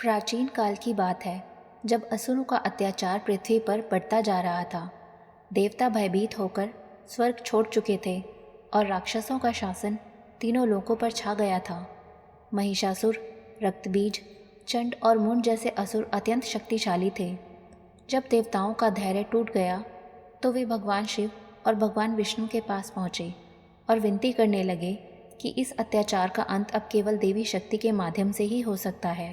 प्राचीन काल की बात है, जब असुरों का अत्याचार पृथ्वी पर बढ़ता जा रहा था। देवता भयभीत होकर स्वर्ग छोड़ चुके थे और राक्षसों का शासन तीनों लोकों पर छा गया था। महिषासुर, रक्तबीज, चंड और मुंड जैसे असुर अत्यंत शक्तिशाली थे। जब देवताओं का धैर्य टूट गया तो वे भगवान शिव और भगवान विष्णु के पास पहुँचे और विनती करने लगे कि इस अत्याचार का अंत अब केवल देवी शक्ति के माध्यम से ही हो सकता है।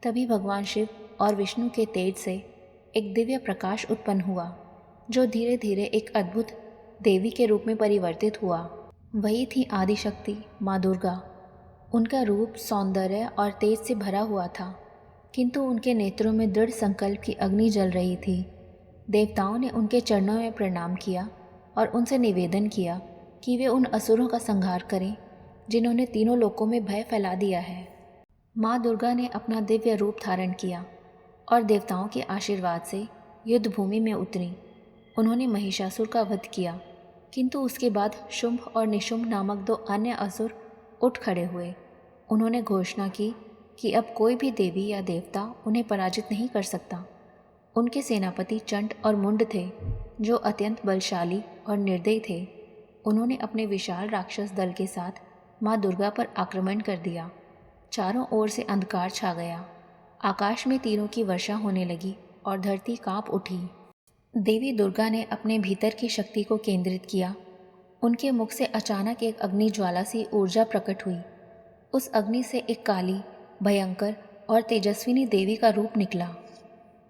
तभी भगवान शिव और विष्णु के तेज से एक दिव्य प्रकाश उत्पन्न हुआ, जो धीरे धीरे एक अद्भुत देवी के रूप में परिवर्तित हुआ। वही थी आदिशक्ति माँ दुर्गा। उनका रूप सौंदर्य और तेज से भरा हुआ था, किंतु उनके नेत्रों में दृढ़ संकल्प की अग्नि जल रही थी। देवताओं ने उनके चरणों में प्रणाम किया और उनसे निवेदन किया कि वे उन असुरों का संहार करें जिन्होंने तीनों लोकों में भय फैला दिया है। माँ दुर्गा ने अपना दिव्य रूप धारण किया और देवताओं के आशीर्वाद से युद्ध भूमि में उतरी। उन्होंने महिषासुर का वध किया, किंतु उसके बाद शुंभ और निशुंभ नामक दो अन्य असुर उठ खड़े हुए। उन्होंने घोषणा की कि अब कोई भी देवी या देवता उन्हें पराजित नहीं कर सकता। उनके सेनापति चंड और मुंड थे, जो अत्यंत बलशाली और निर्दयी थे। उन्होंने अपने विशाल राक्षस दल के साथ माँ दुर्गा पर आक्रमण कर दिया। चारों ओर से अंधकार छा गया। आकाश में तीरों की वर्षा होने लगी और धरती कांप उठी। देवी दुर्गा ने अपने भीतर की शक्ति को केंद्रित किया। उनके मुख से अचानक एक अग्नि ज्वाला सी ऊर्जा प्रकट हुई। उस अग्नि से एक काली, भयंकर और तेजस्विनी देवी का रूप निकला।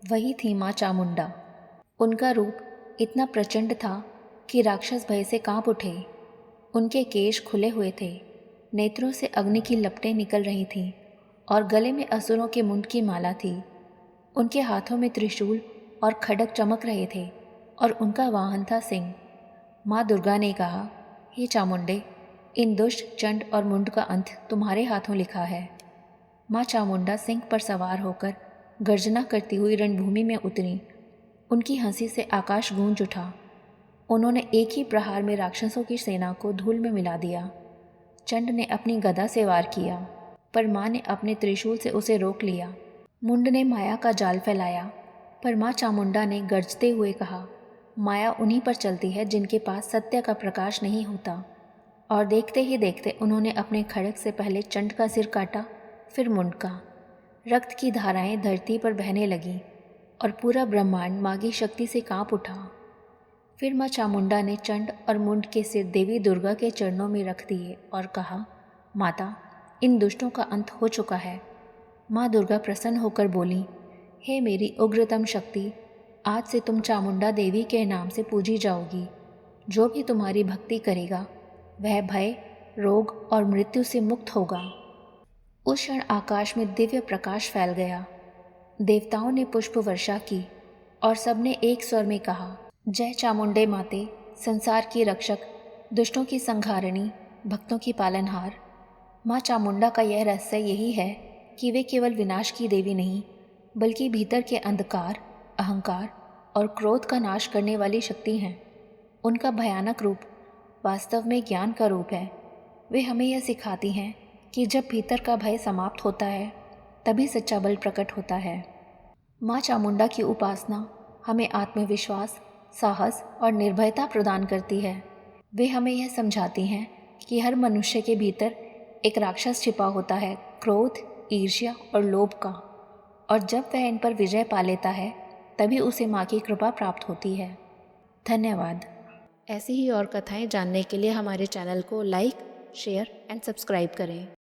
वही थी माँ चामुंडा। उनका रूप इतना प्रचंड था कि राक्षस भय से कांप उठे। उनके केश खुले हुए थे, नेत्रों से अग्नि की लपटें निकल रही थीं और गले में असुरों के मुंड की माला थी। उनके हाथों में त्रिशूल और खड्ग चमक रहे थे और उनका वाहन था सिंह। माँ दुर्गा ने कहा, हे चामुंडे, इन दुष्ट चंड और मुंड का अंत तुम्हारे हाथों लिखा है। माँ चामुंडा सिंह पर सवार होकर गर्जना करती हुई रणभूमि में उतरी। उनकी हंसी से आकाश गूंज उठा। उन्होंने एक ही प्रहार में राक्षसों की सेना को धूल में मिला दिया। चंड ने अपनी गदा से वार किया, पर माँ ने अपने त्रिशूल से उसे रोक लिया। मुंड ने माया का जाल फैलाया, पर माँ चामुंडा ने गरजते हुए कहा, माया उन्हीं पर चलती है जिनके पास सत्य का प्रकाश नहीं होता। और देखते ही देखते उन्होंने अपने खड्ग से पहले चंड का सिर काटा, फिर मुंड का। रक्त की धाराएं धरती पर बहने लगीं और पूरा ब्रह्मांड माँ की शक्ति से कांप उठा। फिर माँ चामुंडा ने चंड और मुंड के सिर देवी दुर्गा के चरणों में रख दिए और कहा, माता, इन दुष्टों का अंत हो चुका है। माँ दुर्गा प्रसन्न होकर बोली, हे मेरी उग्रतम शक्ति, आज से तुम चामुंडा देवी के नाम से पूजी जाओगी। जो भी तुम्हारी भक्ति करेगा वह भय, रोग और मृत्यु से मुक्त होगा। उस क्षण आकाश में दिव्य प्रकाश फैल गया। देवताओं ने पुष्प वर्षा की और सबने एक स्वर में कहा, जय चामुंडे माते, संसार की रक्षक, दुष्टों की संहारिणी, भक्तों की पालनहार। माँ चामुंडा का यह रहस्य यही है कि वे केवल विनाश की देवी नहीं, बल्कि भीतर के अंधकार, अहंकार और क्रोध का नाश करने वाली शक्ति हैं। उनका भयानक रूप वास्तव में ज्ञान का रूप है। वे हमें यह सिखाती हैं कि जब भीतर का भय समाप्त होता है, तभी सच्चा बल प्रकट होता है। माँ चामुंडा की उपासना हमें आत्मविश्वास, साहस और निर्भयता प्रदान करती है। वे हमें यह समझाती हैं कि हर मनुष्य के भीतर एक राक्षस छिपा होता है, क्रोध, ईर्ष्या और लोभ का, और जब वह इन पर विजय पा लेता है तभी उसे माँ की कृपा प्राप्त होती है। धन्यवाद। ऐसी ही और कथाएं जानने के लिए हमारे चैनल को लाइक, शेयर एंड सब्सक्राइब करें।